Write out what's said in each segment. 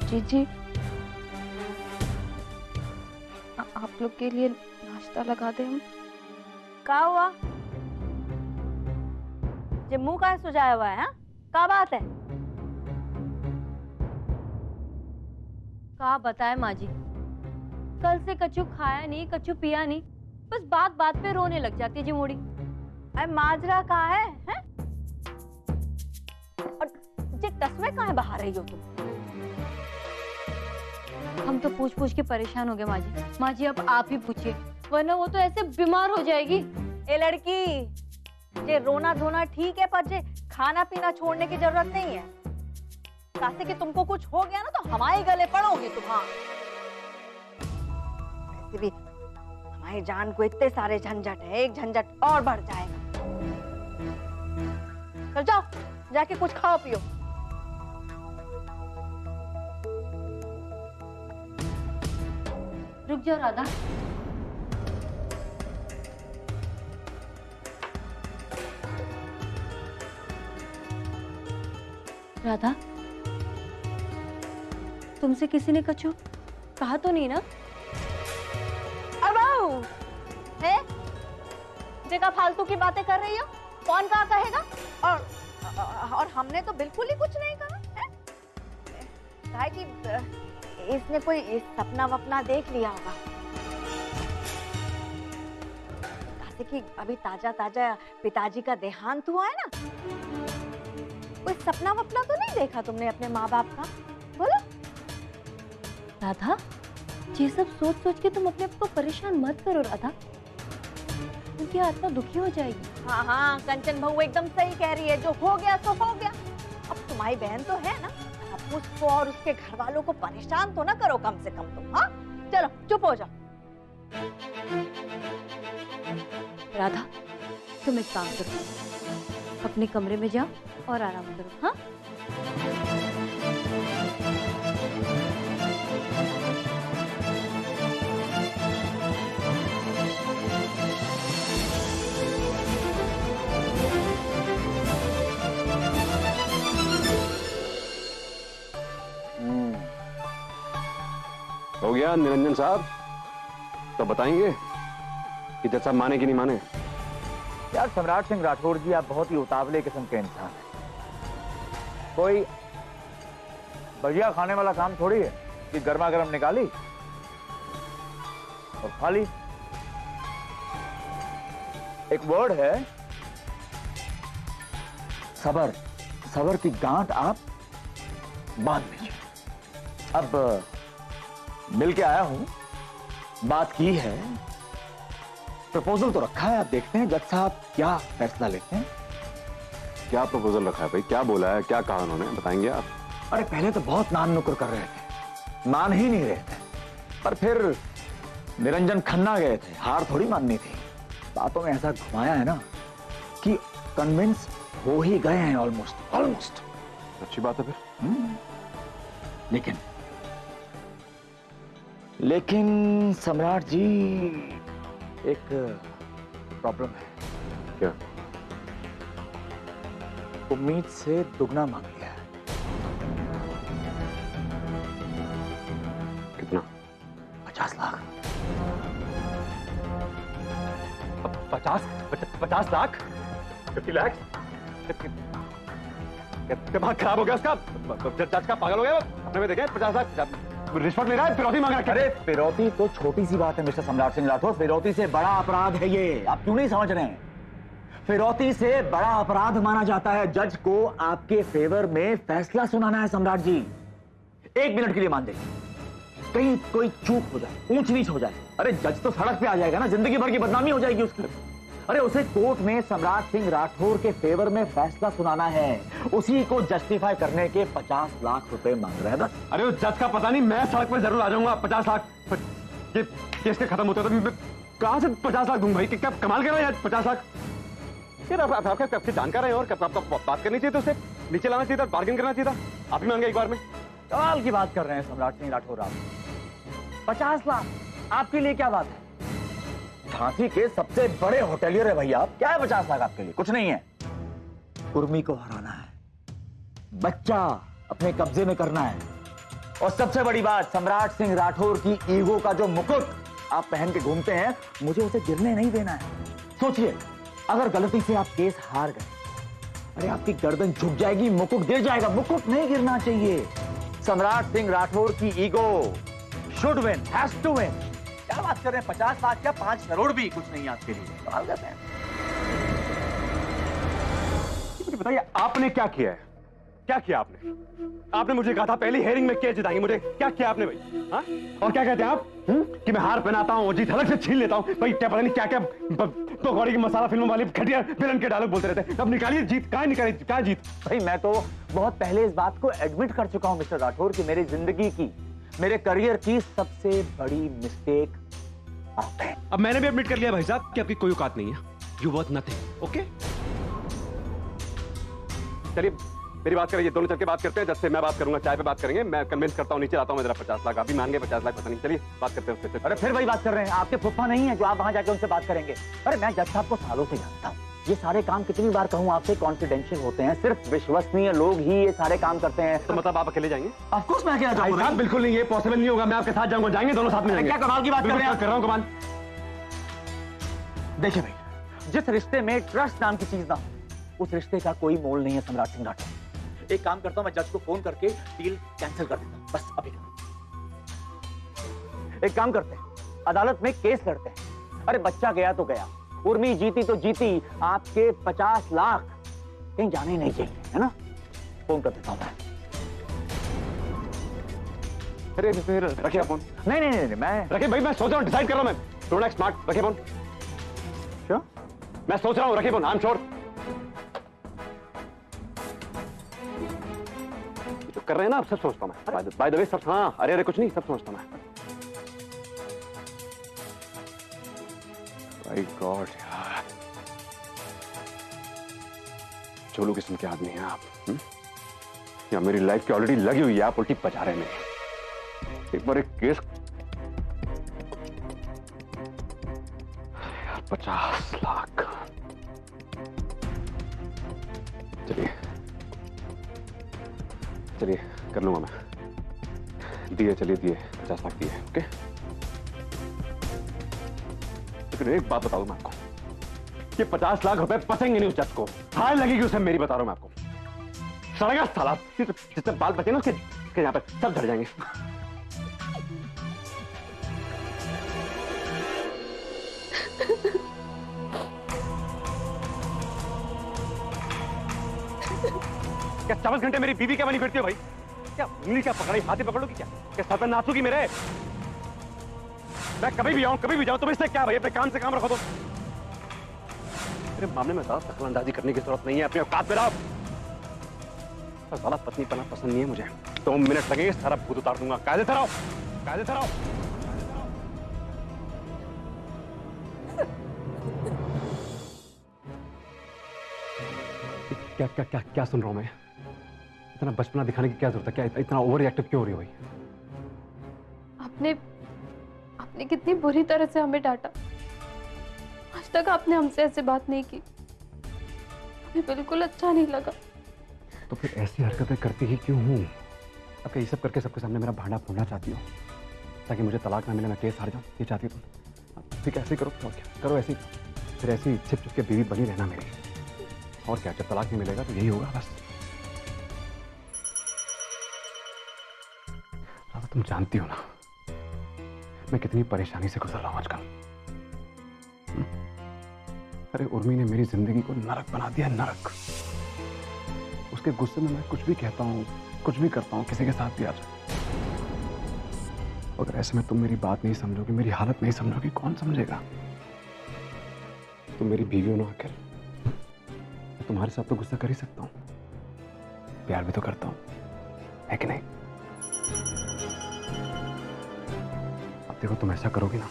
जी आप लोग के लिए नाश्ता लगा दे हम। का हुआ? जे मुंह का सुझाया हुआ है? हाँ, का बात है? का बताए माँ जी, कल से कछु खाया नहीं, कछु पिया नहीं, बस बात बात पे रोने लग जाती है जी मोड़ी। अरे माजरा कहाँ है, हैं? और जे तस्वीर कहाँ है बाहर रही हो तुम? हम तो पूछ पूछ के परेशान हो गए माँ जी। माँ जी अब आप ही पूछिए, वरना वो तो ऐसे बीमार हो जाएगी। ए लड़की, जे रोना धोना ठीक है, पर जे खाना पीना छोड़ने की जरूरत नहीं है। कासे कि तुमको कुछ हो गया ना तो हमारे गले पड़ोगे तुम। हाँ, वैसे भी हमारी जान को इतने सारे झंझट है, एक झंझट और बढ़ जाएगा। चल जाओ, जाके कुछ खाओ पियो। रुक जाओ राधा। राधा, तुमसे किसी ने कछु कहा तो नहीं ना? अब है जगह फालतू की बातें कर रही हो, कौन कहा कहेगा? और हमने तो बिल्कुल ही कुछ नहीं कहा है? कहा कि इसने कोई सपना वपना देख लिया होगा। जैसे कि अभी ताजा ताजा पिताजी का देहांत हुआ है ना, कोई सपना वपना तो नहीं देखा तुमने अपने माँ बाप का? बोलो राधा, ये सब सोच सोच के तुम अपने आप को परेशान मत करो राधा, उनकी आत्मा दुखी हो जाएगी। हाँ हाँ, कंचन बहू एकदम सही कह रही है, जो हो गया सो हो गया। अब तुम्हारी बहन तो है ना, अब उसको और उसके घर वालों को परेशान तो ना करो कम से कम तुम। हाँ चलो चुप हो जाओ। राधा, तुम एक काम करो, अपने कमरे में जाओ और आराम करो। हाँ हो गया निरंजन साहब, तो बताएंगे कि जज साहब माने कि नहीं माने? यार सम्राट सिंह राठौड़ जी, आप बहुत ही उतावले किस्म के इंसान हैं। कोई बढ़िया खाने वाला काम थोड़ी है कि गर्मा गर्म निकाली और खा ली। एक वर्ड है सबर, सबर की गांठ आप बांध लीजिए। अब मिल के आया हूं, बात की है, प्रपोजल तो रखा है, आप देखते हैं जज साहब क्या फैसला लेते हैं। क्या प्रपोजल रखा है भाई? क्या बोला है, क्या कहा उन्होंने, बताएंगे आप? अरे पहले तो बहुत नान नुक्कर कर रहे थे, मान ही नहीं रहे थे, पर फिर निरंजन खन्ना गए थे, हार थोड़ी माननी थी। बातों में ऐसा घुमाया है ना कि कन्विंस हो ही गए हैं ऑलमोस्ट ऑलमोस्ट। अच्छी बात है फिर। लेकिन सम्राट जी, एक प्रॉब्लम है। क्या? उम्मीद से दुगना मांग लिया है। कितना? 50 लाख। 50 लाख? 50 लाख? दिमाग खराब हो गया उसका? जज का पागल हो गया? अपने में देखे 50 लाख रिश्वत ले रहा है, फिरौती मांग रहा है। अरे फिरौती तो छोटी सी बात है मिस्टर सम्राट सिंह राठौर, फिरौती से बड़ा अपराध है ये, आप क्यों नहीं समझ रहे हैं? फिरौती से बड़ा अपराध माना जाता है जज को आपके फेवर में फैसला सुनाना है। सम्राट जी, 1 मिनट के लिए मान देखिए, कहीं कोई चूक हो जाए, ऊंच नीच हो जाए, अरे जज तो सड़क पे आ जाएगा ना, जिंदगी भर की बदनामी हो जाएगी उसकी। अरे उसे कोर्ट में सम्राट सिंह राठौर के फेवर में फैसला सुनाना है, उसी को जस्टिफाई करने के 50 लाख रुपए मांग रहे हैं बस। अरे उस जज का पता नहीं, मैं सड़क पर जरूर आ जाऊंगा। 50 लाख ये केस के खत्म होते तो मैं कहां से 50 लाख दूंगा भाई? क्या कमाल कर रहे हैं यार? 50 लाख यार, आपके जानकार है और आपको बात करनी चाहिए, तो उसे नीचे लाना चाहिए था, बार्गेन करना चाहिए था। आप ही मान गए एक बार में। कमाल की बात कर रहे हैं सम्राट सिंह राठौर आप। 50 लाख आपके लिए क्या बात है? झांसी के सबसे बड़े होटेलियर है भैया आप, क्या है 50 लाख आपके लिए? कुछ नहीं है। उर्मी को हराना है, बच्चा अपने कब्जे में करना है, और सबसे बड़ी बात, सम्राट सिंह राठौर की ईगो का जो मुकुट आप पहन के घूमते हैं, मुझे उसे गिरने नहीं देना है। सोचिए, अगर गलती से आप केस हार गए, अरे आपकी गर्दन झुक जाएगी, मुकुट गिर जाएगा। मुकुट नहीं गिरना चाहिए। सम्राट सिंह राठौर की ego should win, has to win. क्या बात कर रहे हैं, 50 लाख क्या 5 करोड़ भी कुछ नहीं आपके लिए। कमाल करते हैं। मुझे बताइए आपने क्या किया है? क्या किया आपने? आपने मुझे कहा था पहली हेयरिंग में केस जिताएंगे, मुझे क्या किया आपने भाई? हाँ? और क्या कहते हैं आप? कि मैं हार पहनाता हूँ, जीत हलक से छीन लेता हूँ भाई। क्या पता नहीं क्या क्या पकौड़ी की मसाला फिल्मों वाली घटिया विलन के डायलॉग बोलते रहते हैं। अब निकालिए जीत। कहाँ निकाली? कहाँ जीत? भाई मैं तो बहुत पहले इस बात को एडमिट कर चुका हूं मिस्टर राठौर कि मेरी जिंदगी की, मेरे करियर की सबसे बड़ी मिस्टेक आप हैं। अब मैंने भी एडमिट कर लिया भाई साहब कि आपकी कोई औकात नहीं है। You worth nothing. ओके, चलिए मेरी बात करिए, दोनों चल के बात करते हैं। जब से मैं बात करूंगा, चाय पे बात करेंगे। मैं कन्विंस करता हूँ, नीचे आता हूँ मैं जरा 50 लाख। अभी मान गए 50 लाख, पता नहीं। चलिए बात करते हैं उससे। अरे फिर वही बात कर रहे हैं, आपके फुफ्फा नहीं है जो आप वहां जाके उनसे बात करेंगे। अरे मैं जज साहब को सालों से जानता हूँ। ये सारे काम कितनी बार कहूँ आपसे, कॉन्फिडेंशियल होते हैं। सिर्फ विश्वसनीय लोग ही ये सारे काम करते हैं। तो मतलब आप अकेले जाएंगे? ऑफ कोर्स मैं अकेला जाऊंगा। बिल्कुल नहीं, ये पॉसिबल नहीं होगा। मैं आपके साथ जाऊंगा, जाएंगे दोनों साथ में जाएंगे। क्या कमाल की बात कर रहे हैं? कर रहा हूँ कमाल। देखिए भाई, जिस रिश्ते में ट्रस्ट नाम की चीज ना हो, उस रिश्ते का कोई मोल नहीं है सम्राट सिंह राठौर। एक काम करता हूं, मैं जज को फोन करके डील कैंसिल कर देता हूं, बस अभी। एक काम करते हैं, अदालत में केस लड़ते हैं। अरे बच्चा गया तो गया, उर्मी जीती तो जीती, आपके 50 लाख कहीं जाने नहीं चाहिए, है ना? फोन कर देता हूं मैं। अरे फिर रखिए फोन। नहीं नहीं नहीं, मैं रखिए भाई, मैं सोच रहा हूँ, डिसाइड कर रहा हूँ मैं। Don't act smart. रखिए फोन। श्योर? मैं सोच रहा हूँ, रखिए फोन। I am sure. जो कर रहे हैं ना, अब सब सोचता हूँ मैं। बाय द वे सब, हाँ, अरे कुछ नहीं, सब समझता मैं। माय गॉड यार, चोलू किस्म के आदमी हैं आप। या मेरी लाइफ की ऑलरेडी लगी हुई है, आप उल्टी बजा रहे हैं मेरी। एक बार एक केस यार, 50 लाख। चलिए चलिए, कर लूंगा मैं। दिए, चलिए दिए, 50 लाख दिए। ओके, लेकिन एक बात बता दूं मैं आपको, ये 50 लाख रुपए पसेंगे नहीं उस जज को। हार लगेगी उसे मेरी, बता रहा हूं मैं आपको। सड़ेगा साला। जितने बाल बचे ना उसके यहाँ पे सब झड़ जाएंगे। क्या 24 घंटे मेरी बीवी क्या बनी फिरती हो भाई? क्या उंगली क्या पकड़ी, हाथी पकड़ोगी क्या? क्या सर पे नाचोगी मेरे? मैं कभी भी आऊं, कभी भी जाऊं, तुम इससे क्या भाई? अपने काम से काम रखो। तो मेरे मामले में ज्यादा दखलंदाजी करने की जरूरत नहीं है। अपने औकात पे रहो। ज्यादा पत्नी पना पसंद नहीं है मुझे। 2 मिनट लगेंगे, सारा भूत उतार दूंगा। कायदे से रहो, कायदे से रहो। क्या क्या क्या क्या सुन रहा हूं मैं? इतना बचपना दिखाने की क्या जरूरत है? क्या इतना ओवर रिएक्टिव क्यों हो रही हो भाई? आपने कितनी बुरी तरह से हमें डांटा। आज तक आपने हमसे ऐसे बात नहीं की। हमें बिल्कुल अच्छा नहीं लगा। तो फिर ऐसी हरकतें करती ही क्यों हूँ? अब ये सब करके सबके सामने मेरा भांडा फोड़ना चाहती हो ताकि मुझे तलाक ना मिले, मैं केस हार जाऊं, ये चाहती हो तुम? ठीक है, ऐसे ही करो। और क्या करो, ऐसी फिर ऐसी छिप छिप के बीवी बनी रहना मेरी। और क्या, जब तलाक नहीं मिलेगा तो यही होगा बस। राधा, तुम जानती हो ना मैं कितनी परेशानी से गुजर रहा हूं आजकल। अरे उर्मी ने मेरी जिंदगी को नरक बना दिया, नरक। उसके गुस्से में मैं कुछ भी कहता हूँ, कुछ भी करता हूँ, किसी के साथ भी आ जाए। अगर ऐसे में तुम मेरी बात नहीं समझोगी, मेरी हालत नहीं समझोगी, कौन समझेगा? तुम मेरी बीवी हो ना आखिर। मैं तुम्हारे साथ तो गुस्सा कर ही सकता हूँ, प्यार भी तो करता हूँ, है कि नहीं? अब देखो, तुम ऐसा करोगी ना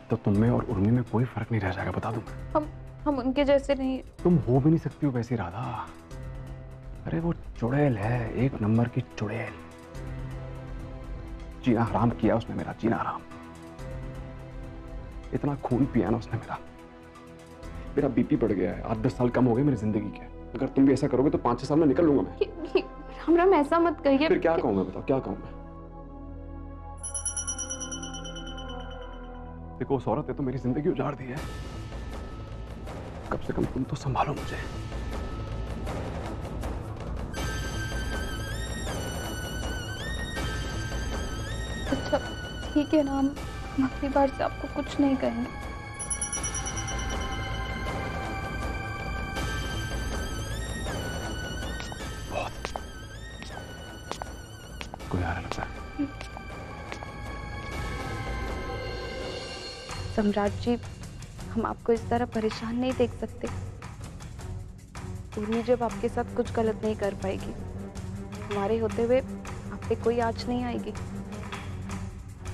तो तुम में और उर्मी में कोई फर्क नहीं रह जाएगा, बता दूं मैं। हम उनके जैसे नहीं है। तुम हो भी नहीं सकती हो वैसी राधा। अरे वो चुड़ैल है, 1 नंबर की चुड़ैल। जीना हराम किया उसने मेरा, जीना हराम। इतना खून पिया ना उसने मेरा बीपी बढ़ गया है। 8-10 साल कम हो गए मेरी जिंदगी के। अगर तुम भी ऐसा करोगे तो 5-6 साल में निकल लूंगा मैं। राम राम, ऐसा मत कहिए। फिर क्या कहूं मैं, बताओ क्या कहूं मैं? देखो उस औरत ने तो मेरी जिंदगी उजाड़ दी है, कम से कम तुम तो संभालो मुझे। अच्छा ठीक है ना, हम अगली बार से आपको कुछ नहीं कहेंगे। कोई आ रहा लगता है। सम्राट जी, हम आपको इस तरह परेशान नहीं देख सकते। उर्मी जब आपके साथ कुछ गलत नहीं कर पाएगी, हमारे होते हुए आप पे कोई आँच नहीं आएगी।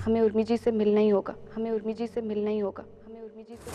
हमें उर्मी जी से मिलना ही होगा, हमें उर्मी जी से मिलना ही होगा, हमें उर्मी जी से